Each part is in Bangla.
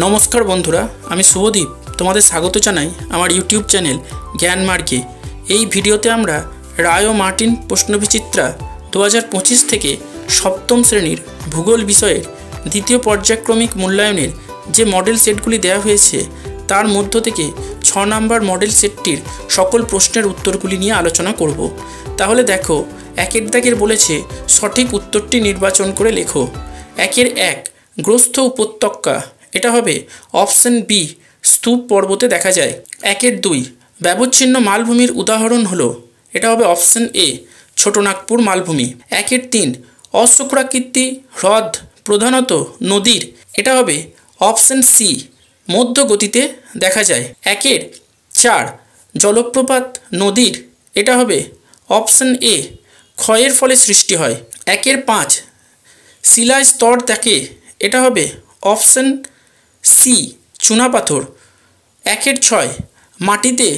নমস্কার বন্ধুরা, আমি শুভদীপ তোমাদের স্বাগত জানাই আমার ইউটিউব চ্যানেল জ্ঞান মার্গে। এই ভিডিওতে আমরা রায় ও মার্টিন প্রশ্নবিচিত্রা 2025 থেকে সপ্তম শ্রেণীর ভূগোল বিষয়ের দ্বিতীয় পর্যায়ক্রমিক মূল্যায়নের যে মডেল সেটগুলি দেওয়া হয়েছে তার মধ্য থেকে 6 নম্বর মডেল সেটটির সকল প্রশ্নের উত্তরগুলি নিয়ে আলোচনা করব। তাহলে দেখো, একের দাগের বলেছে সঠিক উত্তরটি নির্বাচন করে লেখো। 1 গ্রস্থ উপত্যকা, এটা হবে অপশন বি, স্তূপ পর্বতে দেখা যায়। 2 ব্যবচ্ছিন্ন মালভূমির উদাহরণ হলো, এটা হবে অপশন এ, ছোটনাগপুর মালভূমি। 3 অশ্বক্রাকৃতি হ্রদ প্রধানত নদীর, এটা হবে অপশন সি, মধ্য গতিতে দেখা যায়। 4 জলপ্রপাত নদীর, এটা হবে অপশন এ, ক্ষয়ের ফলে সৃষ্টি হয়। 5 শিলা স্তর থাকে, এটা হবে অপশন সি, চুনাপাথর। 6 মাটিতে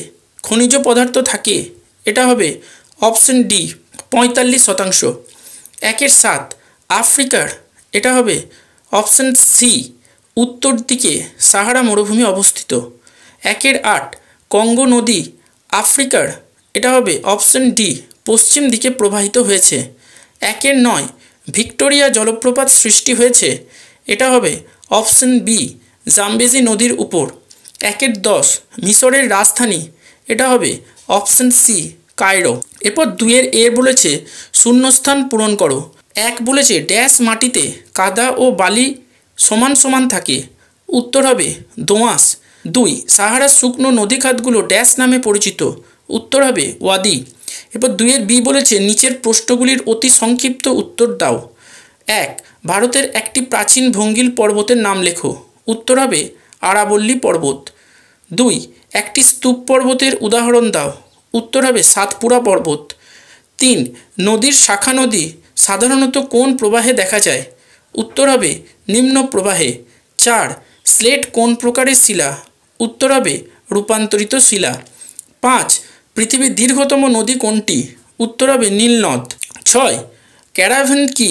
খনিজ পদার্থ থাকে, এটা হবে অপশন ডি, 45%। 7 আফ্রিকার, এটা হবে অপশন সি, উত্তর দিকে সাহারা মরুভূমি অবস্থিত। 8 কঙ্গো নদী আফ্রিকার, এটা হবে অপশন ডি, পশ্চিম দিকে প্রবাহিত হয়েছে। 9 ভিক্টোরিয়া জলপ্রপাত সৃষ্টি হয়েছে, এটা হবে অপশন বি, জাম্বেজি নদীর উপর। 10 মিশরের রাজধানী, এটা হবে অপশন সি, কায়রো। এরপর 2 এ বলেছে শূন্যস্থান পূরণ করো। 1 বলেছে ড্যাশ মাটিতে কাদা ও বালি সমান সমান থাকে, উত্তর হবে দোআঁশ। 2 সাহারার শুকনো নদীখাতগুলো ড্যাশ নামে পরিচিত, উত্তর হবে ওয়াদি। এরপর 2 বি বলেছে নিচের প্রশ্নগুলির অতি সংক্ষিপ্ত উত্তর দাও। 1 ভারতের একটি প্রাচীন ভঙ্গিল পর্বতের নাম লেখো, উত্তর হবে আরাবল্লী পর্বত। 2 একটি স্তূপ পর্বতের উদাহরণ দাও, উত্তর হবে সাতপুরা পর্বত। 3 নদীর শাখা নদী সাধারণত কোন প্রবাহে দেখা যায়, উত্তর হবে নিম্ন প্রবাহে। 4 স্লেট কোন প্রকারের শিলা, উত্তর হবে রূপান্তরিত শিলা। 5 পৃথিবীর দীর্ঘতম নদী কোনটি, উত্তর হবে নীলনদ। 6 ক্যারাভেন কি,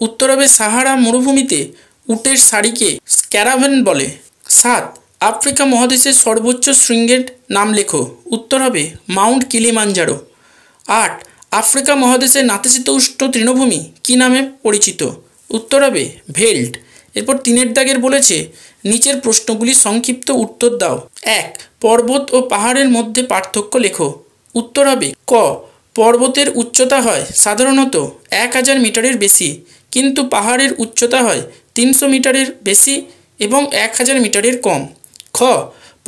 উত্তর হবে সাহারা মরুভূমিতে উটের সারিকে ক্যারাভেন বলে। 7 আফ্রিকা মহাদেশের সর্বোচ্চ শৃঙ্গের নাম লেখো, উত্তর হবে মাউন্ট কিলিমাঞ্জারো। 8 আফ্রিকা মহাদেশের নাতিশীতোষ্ণ তৃণভূমি কী নামে পরিচিত, উত্তর হবে ভেল্ট। এরপর 3 দাগের বলেছে নিচের প্রশ্নগুলি সংক্ষিপ্ত উত্তর দাও। 1 পর্বত ও পাহাড়ের মধ্যে পার্থক্য লেখো, উত্তর হবে ক, পর্বতের উচ্চতা হয় সাধারণত 1000 মিটারের বেশি, কিন্তু পাহাড়ের উচ্চতা হয় 300 মিটারের বেশি এবং 1000 মিটারের কম। খ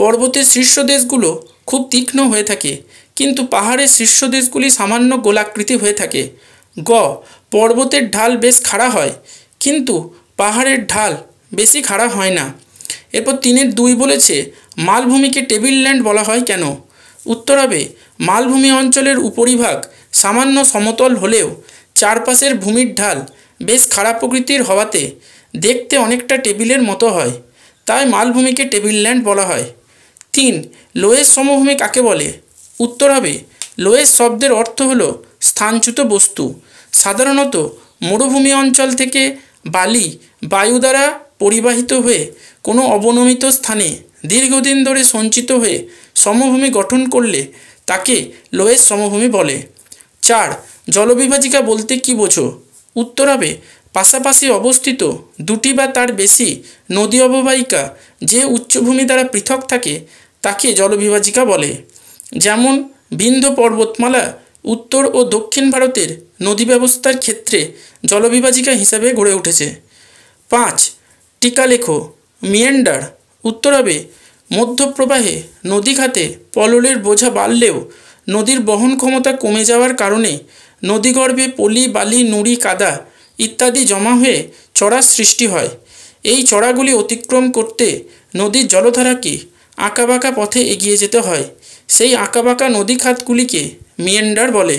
পর্বতের শীর্ষদেশগুলো খুব তীক্ষ্ণ হয়ে থাকে, কিন্তু পাহাড়ের শীর্ষদেশগুলি সামান্য গোলাকৃতি হয়ে থাকে। গ পর্বতের ঢাল বেশ খাড়া হয়, কিন্তু পাহাড়ের ঢাল বেশি খাড়া হয় না। এরপর 3 বলেছে মালভূমিকে টেবিল ল্যান্ড বলা হয় কেন, উত্তর হবে মালভূমি অঞ্চলের উপরিভাগ সামান্য সমতল হলেও চারপাশের ভূমির ঢাল বেশ খাড়া প্রকৃতির হওয়াতে দেখতে অনেকটা টেবিলের মতো হয়, তাই মালভূমিকে টেবিল ল্যান্ড বলা হয়। 3 লোয়েস সমভূমি কাকে বলে, উত্তর হবে লোয়েস শব্দের অর্থ হলো স্থানচ্যুত বস্তু। সাধারণত মরুভূমি অঞ্চল থেকে বালি বায়ু দ্বারা পরিবাহিত হয়ে কোনো অবনমিত স্থানে দীর্ঘদিন ধরে সঞ্চিত হয়ে সমভূমি গঠন করলে তাকে লোয়েস সমভূমি বলে। 4 জলবিভাজিকা বলতে কী বোঝো, উত্তর হবে পাশাপাশি অবস্থিত দুটি বা তার বেশি নদী অববাহিকা যে উচ্চভূমি দ্বারা পৃথক থাকে তাকে জলবিভাজিকা বলে। যেমন বিন্ধ্য পর্বতমালা উত্তর ও দক্ষিণ ভারতের নদী ব্যবস্থার ক্ষেত্রে জলবিভাজিকা হিসাবে গড়ে উঠেছে। 5 টিকা লেখো। মিয়েন্ডার, উত্তর হবে মধ্যপ্রবাহে নদীখাতে পললের বোঝা বাড়লেও নদীর বহন ক্ষমতা কমে যাওয়ার কারণে নদীগর্ভে পলি বালি নুড়ি কাদা ইত্যাদি জমা হয়ে চড়ার সৃষ্টি হয়। এই চড়াগুলি অতিক্রম করতে নদীর জলধারাকে আঁকাবাঁকা পথে এগিয়ে যেতে হয়, সেই আঁকাবাঁকা নদী খাতগুলিকে মিয়েন্ডার বলে।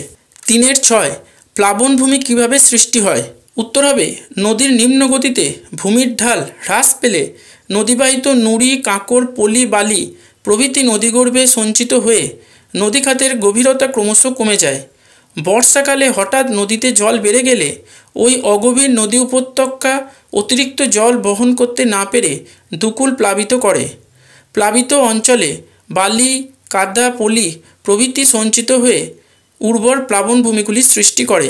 6 প্লাবনভূমি কিভাবে সৃষ্টি হয়, উত্তর হবে নদীর নিম্ন গতিতে ভূমির ঢাল হ্রাস পেলে নদীবাহিত নুড়ি কাঁকড় পলি বালি প্রভৃতি নদীগর্ভে সঞ্চিত হয়ে নদীখাতের গভীরতা ক্রমশ কমে যায়। বর্ষাকালে হঠাৎ নদীতে জল বেড়ে গেলে ওই অগভীর নদী উপত্যকা অতিরিক্ত জল বহন করতে না পেরে দুকুল প্লাবিত করে। প্লাবিত অঞ্চলে বালি, কাদা, পলি প্রভৃতি সঞ্চিত হয়ে উর্বর প্লাবনভূমিগুলির সৃষ্টি করে।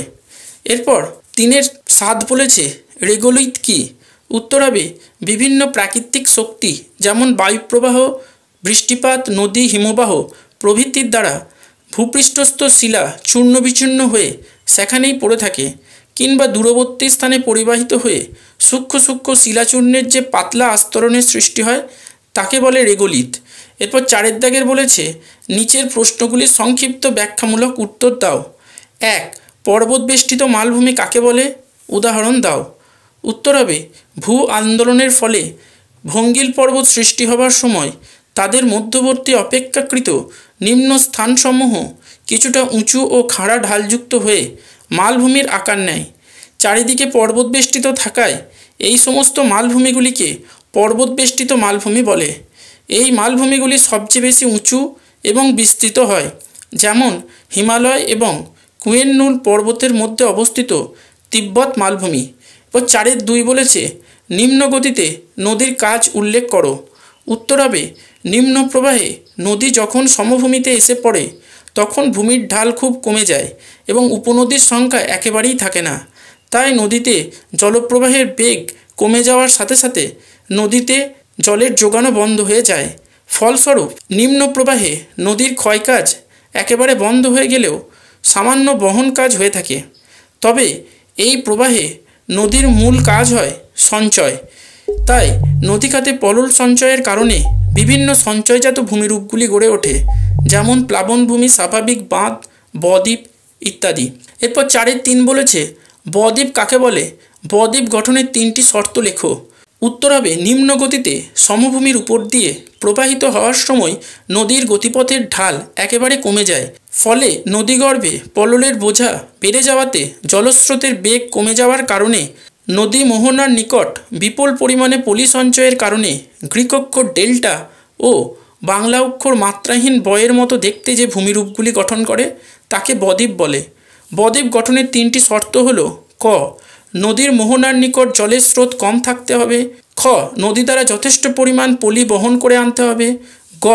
এরপর 3.7 বলেছে রেগোলিত কি? উত্তর হবে বিভিন্ন প্রাকৃতিক শক্তি যেমন বায়ুপ্রবাহ, বৃষ্টিপাত, নদী, হিমবাহ প্রভৃতির দ্বারা ভূপৃষ্ঠস্থ শিলা চূর্ণ বিচূর্ণ হয়ে সেখানেই পড়ে থাকে, কিংবা দূরবর্তী স্থানে পরিবাহিত হয়ে সূক্ষ্ম সূক্ষ্ম শিলাচূর্ণের যে পাতলা আস্তরণের সৃষ্টি হয় তাকে বলে রেগোলিত। এরপর 4 দাগের বলেছে নিচের প্রশ্নগুলির সংক্ষিপ্ত ব্যাখ্যামূলক উত্তর দাও। 1. পর্বতবেষ্টিত মালভূমি কাকে বলে? উদাহরণ দাও। উত্তর হবে ভূ আন্দোলনের ফলে ভঙ্গিল পর্বত সৃষ্টি হবার সময় তাদের মধ্যবর্তী অপেক্ষাকৃত নিম্ন স্থানসমূহ কিছুটা উঁচু ও খাড়া ঢালযুক্ত হয়ে মালভূমির আকার নেয়। চারিদিকে পর্বতবেষ্টিত থাকায় এই সমস্ত মালভূমিগুলিকে পর্বতবেষ্টিত মালভূমি বলে। এই মালভূমিগুলি সবচেয়ে বেশি উঁচু এবং বিস্তৃত হয়, যেমন হিমালয় এবং কুয়েনলুন পর্বতের মধ্যে অবস্থিত তিব্বত মালভূমি। এরপর 4.2 বলেছে নিম্ন গতিতে নদীর কাজ উল্লেখ করো। উত্তর হবে নিম্ন প্রবাহে নদী যখন সমভূমিতে এসে পড়ে তখন ভূমির ঢাল খুব কমে যায় এবং উপনদীর সংখ্যা একেবারেই থাকে না। তাই নদীতে জলপ্রবাহের বেগ কমে যাওয়ার সাথে সাথে নদীতে জলের যোগানও বন্ধ হয়ে যায়। ফলস্বরূপ নিম্ন প্রবাহে নদীর ক্ষয়কাজ একেবারে বন্ধ হয়ে গেলেও সামান্য বহন কাজ হয়ে থাকে। তবে এই প্রবাহে নদীর মূল কাজ হয় সঞ্চয়। তাই নদীখাতে পলল সঞ্চয়ের কারণে বিভিন্ন সঞ্চয়জাত ভূমিরূপগুলি গড়ে ওঠে, যেমন প্লাবনভূমি, স্বাভাবিক বাঁধ, বদ্বীপ ইত্যাদি। এরপর 4.3 বলেছে বদ্বীপ কাকে বলে? বদ্বীপ গঠনের 3টি শর্ত লেখো। উত্তর হবে নিম্ন গতিতে সমভূমির উপর দিয়ে প্রবাহিত হওয়ার সময় নদীর গতিপথের ঢাল একেবারে কমে যায়, ফলে নদীগর্ভে পললের বোঝা বেড়ে যাওয়াতে জলস্রোতের বেগ কমে যাওয়ার কারণে নদী মোহনার নিকট বিপুল পরিমাণে পলি সঞ্চয়ের কারণে গ্রিক অক্ষর ডেল্টা ও বাংলা অক্ষর মাত্রাহীন বয়ের মতো দেখতে যে ভূমিরূপগুলি গঠন করে তাকে বদ্বীপ বলে। বদ্বীপ গঠনের 3টি শর্ত হলো ক. নদীর মোহনার নিকট জলের স্রোত কম থাকতে হবে। খ. নদী দ্বারা যথেষ্ট পরিমাণ পলি বহন করে আনতে হবে। গ.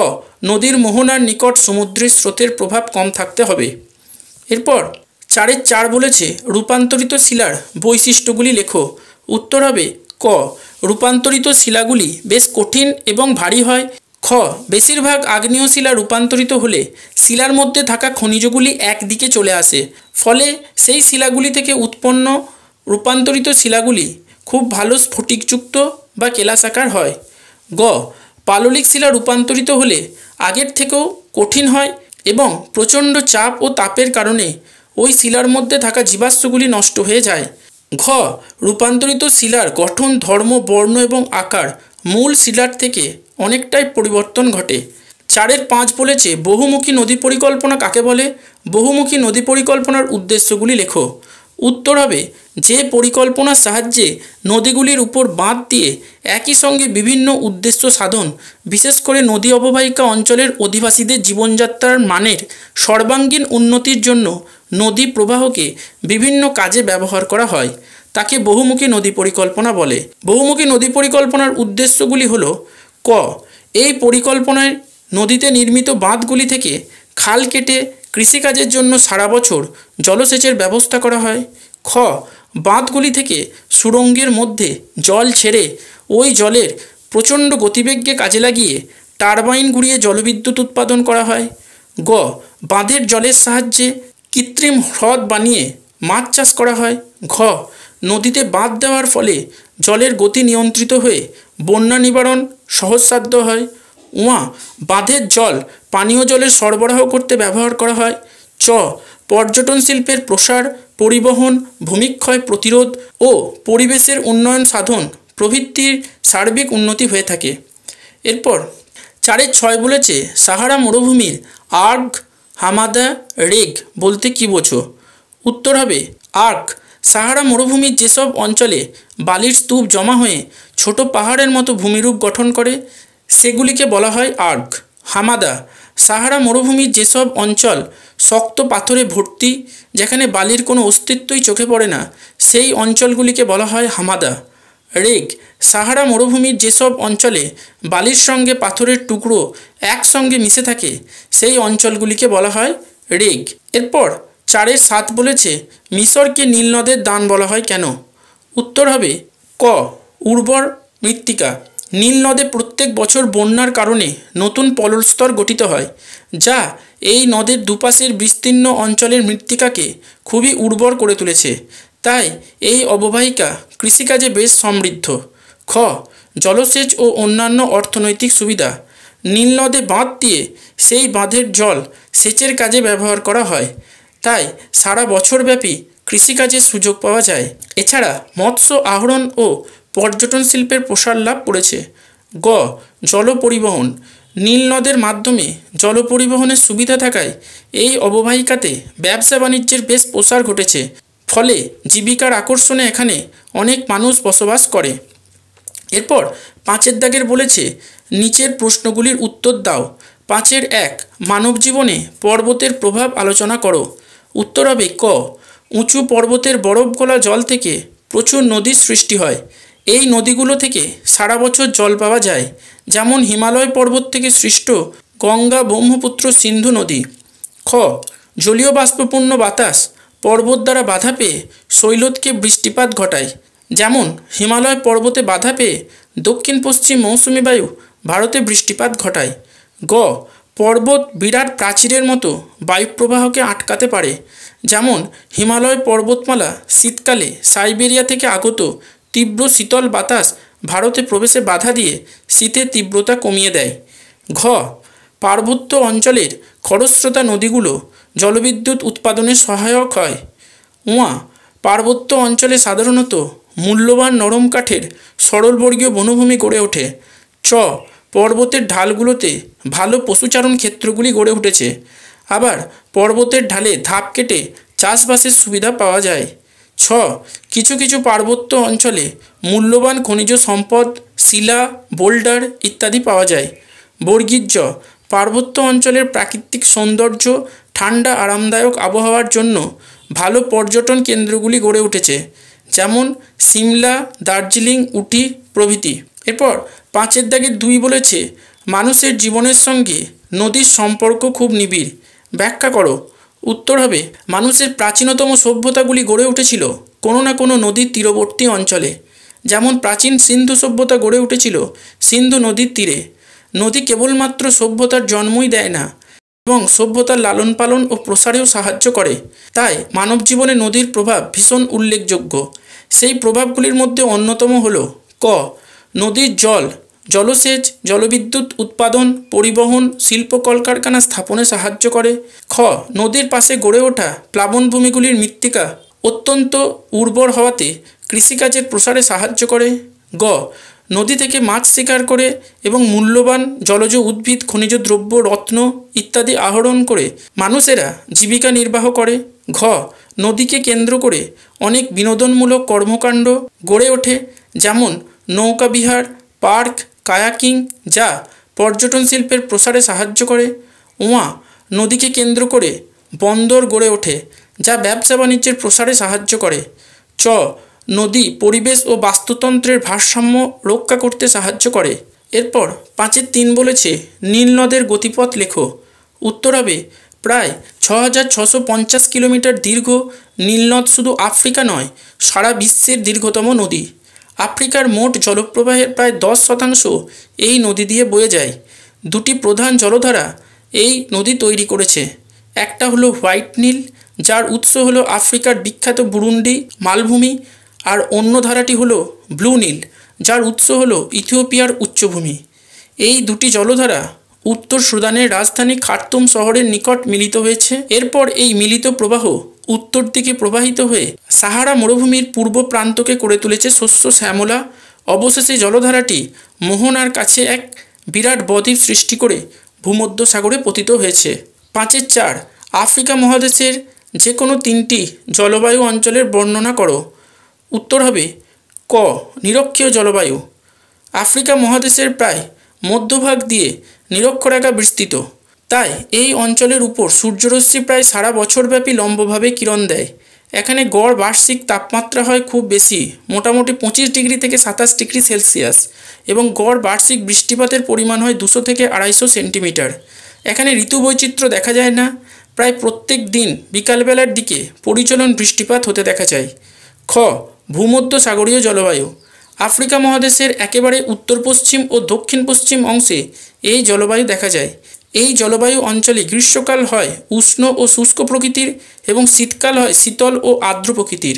নদীর মোহনার নিকট সমুদ্রের স্রোতের প্রভাব কম থাকতে হবে। এরপর 4.4 বলেছে রূপান্তরিত শিলার বৈশিষ্ট্যগুলি লেখো। উত্তর হবে ক. রূপান্তরিত শিলাগুলি বেশ কঠিন এবং ভারী হয়। খ. বেশিরভাগ আগ্নেয় শিলা রূপান্তরিত হলে শিলার মধ্যে থাকা খনিজগুলি একদিকে চলে আসে, ফলে সেই শিলাগুলি থেকে উৎপন্ন রূপান্তরিত শিলাগুলি খুব ভালো স্ফটিকযুক্ত বা কেলাসাকার হয়। গ. পাললিক শিলা রূপান্তরিত হলে আগের থেকেও কঠিন হয় এবং প্রচণ্ড চাপ ও তাপের কারণে ওই শিলার মধ্যে থাকা জীবাশ্মগুলি নষ্ট হয়ে যায়। ঘ. রূপান্তরিত শিলার গঠন, ধর্ম, বর্ণ এবং আকার মূল শিলার থেকে অনেকটাই পরিবর্তন ঘটে। 4.5 বলেছে বহুমুখী নদী পরিকল্পনা কাকে বলে? বহুমুখী নদী পরিকল্পনার উদ্দেশ্যগুলি লেখো। উত্তর হবে যে পরিকল্পনার সাহায্যে নদীগুলির উপর বাঁধ দিয়ে একই সঙ্গে বিভিন্ন উদ্দেশ্য সাধন, বিশেষ করে নদী অববাহিকা অঞ্চলের অধিবাসীদের জীবনযাত্রার মানের সর্বাঙ্গীন উন্নতির জন্য নদী প্রবাহকে বিভিন্ন কাজে ব্যবহার করা হয়, তাকে বহুমুখী নদী পরিকল্পনা বলে। বহুমুখী নদী পরিকল্পনার উদ্দেশ্যগুলি হল ক. এই পরিকল্পনায় নদীতে নির্মিত বাঁধগুলি থেকে খাল কেটে কৃষিকাজের জন্য সারা বছর জলসেচের ব্যবস্থা করা হয়। খ. বাঁধগুলি থেকে সুড়ঙ্গের মধ্যে জল ছেড়ে ওই জলের প্রচণ্ড গতিবেগকে কাজে লাগিয়ে টারবাইন ঘুরিয়ে জলবিদ্যুৎ উৎপাদন করা হয়। গ. বাঁধের জলের সাহায্যে কৃত্রিম হ্রদ বানিয়ে মাছ চাষ করা হয়। ঘ. নদীতে বাঁধ দেওয়ার ফলে জলের গতি নিয়ন্ত্রিত হয়ে বন্যা নিবারণ সহজসাধ্য হয়। উয়া. বাঁধের জল পানীয় জলের সরবরাহ করতে ব্যবহার করা হয়। চ. পর্যটন শিল্পের প্রসার, পরিবহন, ভূমিক্ষয় প্রতিরোধ ও পরিবেশের উন্নয়ন সাধন প্রভৃতির সার্বিক উন্নতি হয়ে থাকে। এরপর 4.6 বলেছে সাহারা মরুভূমির আর্গ, হামাদা, রেগ বলতে কী বোঝো? উত্তর হবে আর্গ সাহারা মরুভূমির যেসব অঞ্চলে বালির স্তূপ জমা হয়ে ছোট পাহাড়ের মতো ভূমিরূপ গঠন করে সেগুলিকে বলা হয় আর্গ। হামাদা সাহারা মরুভূমির যেসব অঞ্চল শক্ত পাথরে ভর্তি, যেখানে বালির কোনো অস্তিত্বই চোখে পড়ে না, সেই অঞ্চলগুলিকে বলা হয় হামাদা। রেগ, সাহারা মরুভূমির যেসব অঞ্চলে বালির সঙ্গে পাথরের টুকরো একসঙ্গে মিশে থাকে, সেই অঞ্চলগুলিকে বলা হয় রেগ। এরপর 4-7 বলেছে, মিশরকে নীল নদের দান বলা হয় কেন? উত্তর হবে ক, উর্বর মৃত্তিকা। নীল নদে প্রত্যেক বছর বন্যার কারণে নতুন পললস্তর গঠিত হয়, যা এই নদের দুপাশের বিস্তীর্ণ অঞ্চলের মৃত্তিকাকে খুবই উর্বর করে তুলেছে। তাই এই অববাহিকা কৃষিকাজে বেশ সমৃদ্ধ। খ, জলসেচ ও অন্যান্য অর্থনৈতিক সুবিধা। নীল নদে বাঁধ দিয়ে সেই বাঁধের জল সেচের কাজে ব্যবহার করা হয়, তাই সারা বছরব্যাপী কৃষিকাজের সুযোগ পাওয়া যায়। এছাড়া মৎস্য আহরণ ও পর্যটন শিল্পের প্রসার লাভ করেছে। গ, জল পরিবহন। নীল নদের মাধ্যমে জল পরিবহনের সুবিধা থাকায় এই অববাহিকাতে ব্যবসা বাণিজ্যের বেশ প্রসার ঘটেছে, ফলে জীবিকার আকর্ষণে এখানে অনেক মানুষ বসবাস করে। এরপর 5 দাগের বলেছে, নিচের প্রশ্নগুলির উত্তর দাও। 5-1, মানব জীবনে পর্বতের প্রভাব আলোচনা করো। উত্তর হবে ক, উঁচু পর্বতের বরফ গলা জল থেকে প্রচুর নদীর সৃষ্টি হয়। এই নদীগুলো থেকে সারা বছর জল পাওয়া যায়, যেমন হিমালয় পর্বত থেকে সৃষ্ট গঙ্গা, ব্রহ্মপুত্র, সিন্ধু নদী। খ, জলীয় বাষ্পপূর্ণ বাতাস পর্বত দ্বারা বাধা পেয়ে শৈলতকে বৃষ্টিপাত ঘটায়, যেমন হিমালয় পর্বতে বাধা পেয়ে দক্ষিণ পশ্চিম মৌসুমী বায়ু ভারতে বৃষ্টিপাত ঘটায়। গ, পর্বত বিরাট প্রাচীরের মতো বায়ুপ্রবাহকে আটকাতে পারে, যেমন হিমালয় পর্বতমালা শীতকালে সাইবেরিয়া থেকে আগত তীব্র শীতল বাতাস ভারতে প্রবেশে বাধা দিয়ে শীতের তীব্রতা কমিয়ে দেয়। ঘ, পার্বত্য অঞ্চলের খরস্রোতা নদীগুলো জলবিদ্যুৎ উৎপাদনে সহায়ক হয়। উয়া, পার্বত্য অঞ্চলে সাধারণত মূল্যবান নরম কাঠের সরলবর্গীয় বনভূমি গড়ে ওঠে। চ, পর্বতের ঢালগুলোতে ভালো পশুচারণ ক্ষেত্রগুলি গড়ে উঠেছে। আবার পর্বতের ঢালে ধাপ কেটে চাষবাসের সুবিধা পাওয়া যায়। ছ, কিছু কিছু পার্বত্য অঞ্চলে মূল্যবান খনিজ সম্পদ, শিলা, বোল্ডার ইত্যাদি পাওয়া যায়। বর্গীর জ, পার্বত্য অঞ্চলের প্রাকৃতিক সৌন্দর্য, ঠান্ডা আরামদায়ক আবহাওয়ার জন্য ভালো পর্যটন কেন্দ্রগুলি গড়ে উঠেছে, যেমন সিমলা, দার্জিলিং, উটি প্রভৃতি। এরপর 5-2 বলেছে, মানুষের জীবনের সঙ্গে নদীর সম্পর্ক খুব নিবিড়, ব্যাখ্যা করো। উত্তর হবে, মানুষের প্রাচীনতম সভ্যতাগুলি গড়ে উঠেছিল কোনো না কোনো নদীর তীরবর্তী অঞ্চলে। যেমন প্রাচীন সিন্ধু সভ্যতা গড়ে উঠেছিল সিন্ধু নদীর তীরে। নদী কেবলমাত্র সভ্যতার জন্মই দেয় না, এবং সভ্যতার লালন পালন ও প্রসারেও সাহায্য করে। তাই মানব জীবনে নদীর প্রভাব ভীষণ উল্লেখযোগ্য। সেই প্রভাবগুলির মধ্যে অন্যতম হল ক, নদীর জল জলসেচ, জলবিদ্যুৎ উৎপাদন, পরিবহন, শিল্প কলকারখানা স্থাপনে সাহায্য করে। খ, নদীর পাশে গড়ে ওঠা প্লাবনভূমিগুলির মৃত্তিকা অত্যন্ত উর্বর হওয়াতে কৃষিকাজের প্রসারে সাহায্য করে। গ, নদী থেকে মাছ শিকার করে এবং মূল্যবান জলজ উদ্ভিদ, খনিজ দ্রব্য, রত্ন ইত্যাদি আহরণ করে মানুষেরা জীবিকা নির্বাহ করে। ঘ, নদীকে কেন্দ্র করে অনেক বিনোদনমূলক কর্মকাণ্ড গড়ে ওঠে, যেমন নৌকাবিহার, পার্ক, কায়াকিং, যা পর্যটন শিল্পের প্রসারে সাহায্য করে। উয়া, নদীকে কেন্দ্র করে বন্দর গড়ে ওঠে, যা ব্যবসা বাণিজ্যের প্রসারে সাহায্য করে। চ, নদী পরিবেশ ও বাস্তুতন্ত্রের ভারসাম্য রক্ষা করতে সাহায্য করে। এরপর 5-3 বলেছে, নীল নদের গতিপথ লেখো। উত্তর হবে, প্রায় 6650 কিলোমিটার দীর্ঘ নীলনদ শুধু আফ্রিকা নয়, সারা বিশ্বের দীর্ঘতম নদী। আফ্রিকার মোট জলপ্রবাহের প্রায় 10% এই নদী দিয়ে বয়ে যায়। 2টি প্রধান জলধারা এই নদী তৈরি করেছে। একটা হলো হোয়াইট নীল, যার উৎস হলো আফ্রিকার বিখ্যাত বুরুন্ডি মালভূমি, আর অন্য ধারাটি হলো ব্লু নীল, যার উৎস হলো ইথিওপিয়ার উচ্চভূমি। এই 2টি জলধারা উত্তর সুদানের রাজধানী খার্তুম শহরের নিকট মিলিত হয়েছে। এরপর এই মিলিত প্রবাহ উত্তর দিকে প্রবাহিত হয়ে সাহারা মরুভূমির পূর্ব প্রান্তকে করে তুলেছে শস্য শ্যামলা। অবশেষে জলধারাটি মোহনার কাছে এক বিরাট বদ্বীপ সৃষ্টি করে ভূমধ্যসাগরে পতিত হয়েছে। 5-4, আফ্রিকা মহাদেশের যে কোনো 3টি জলবায়ু অঞ্চলের বর্ণনা করো। উত্তর হবে ক, নিরক্ষীয় জলবায়ু। আফ্রিকা মহাদেশের প্রায় মধ্যভাগ দিয়ে নিরক্ষরেখা বিস্তৃত। তাই এই অঞ্চলের উপর সূর্যরশ্মি প্রায় সারা বছরব্যাপী লম্বভাবে কিরণ দেয়। এখানে গড় বার্ষিক তাপমাত্রা হয় খুব বেশি, মোটামুটি 25 ডিগ্রি থেকে 27 ডিগ্রি সেলসিয়াস, এবং গড় বার্ষিক বৃষ্টিপাতের পরিমাণ হয় 200 থেকে 250 সেন্টিমিটার। এখানে ঋতু বৈচিত্র্য দেখা যায় না, প্রায় প্রত্যেক দিন বিকালবেলার দিকে পরিচলন বৃষ্টিপাত হতে দেখা যায়। খ, ভূমধ্য সাগরীয় জলবায়ু। আফ্রিকা মহাদেশের একেবারে উত্তর পশ্চিম ও দক্ষিণ পশ্চিম অংশে এই জলবায়ু দেখা যায়। এই জলবায়ু অঞ্চলে গ্রীষ্মকাল হয় উষ্ণ ও শুষ্ক প্রকৃতির এবং শীতকাল হয় শীতল ও আর্দ্র প্রকৃতির।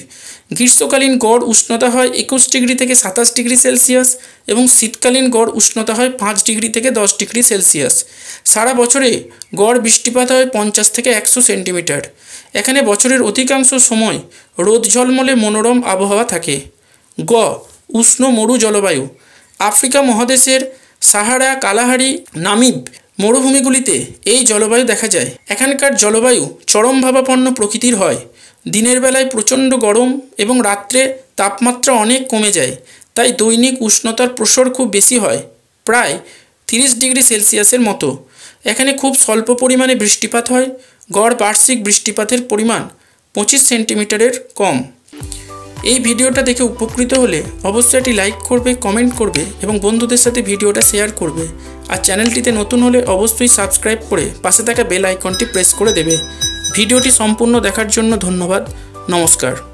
গ্রীষ্মকালীন গড় উষ্ণতা হয় 21 ডিগ্রি থেকে 27 ডিগ্রি সেলসিয়াস এবং শীতকালীন গড় উষ্ণতা হয় 5 ডিগ্রি থেকে 10 ডিগ্রি সেলসিয়াস। সারা বছরে গড় বৃষ্টিপাত হয় 50 থেকে 100 সেন্টিমিটার। এখানে বছরের অধিকাংশ সময় রোদ ঝলমলে মনোরম আবহাওয়া থাকে। গ, উষ্ণ মরু জলবায়ু। আফ্রিকা মহাদেশের সাহারা, কালাহারি, নামিব মরুভূমিগুলিতে এই জলবায়ু দেখা যায়। এখানকার জলবায়ু চরম ভাবাপন্ন প্রকৃতির হয়। দিনের বেলায় প্রচণ্ড গরম এবং রাত্রে তাপমাত্রা অনেক কমে যায়, তাই দৈনিক উষ্ণতার প্রসর খুব বেশি হয়, প্রায় 30 ডিগ্রি সেলসিয়াসের মতো। এখানে খুব স্বল্প পরিমাণে বৃষ্টিপাত হয়, গড় বার্ষিক বৃষ্টিপাতের পরিমাণ 25 সেন্টিমিটারের কম। এই ভিডিওটা দেখে উপকৃত হলে অবশ্যই এটি লাইক করবে, কমেন্ট করবে এবং বন্ধুদের সাথে ভিডিওটা শেয়ার করবে। আর চ্যানেলটিতে নতুন হলে অবশ্যই সাবস্ক্রাইব করে পাশে থাকা বেল আইকনটি প্রেস করে দেবে। ভিডিওটি সম্পূর্ণ দেখার জন্য ধন্যবাদ। নমস্কার।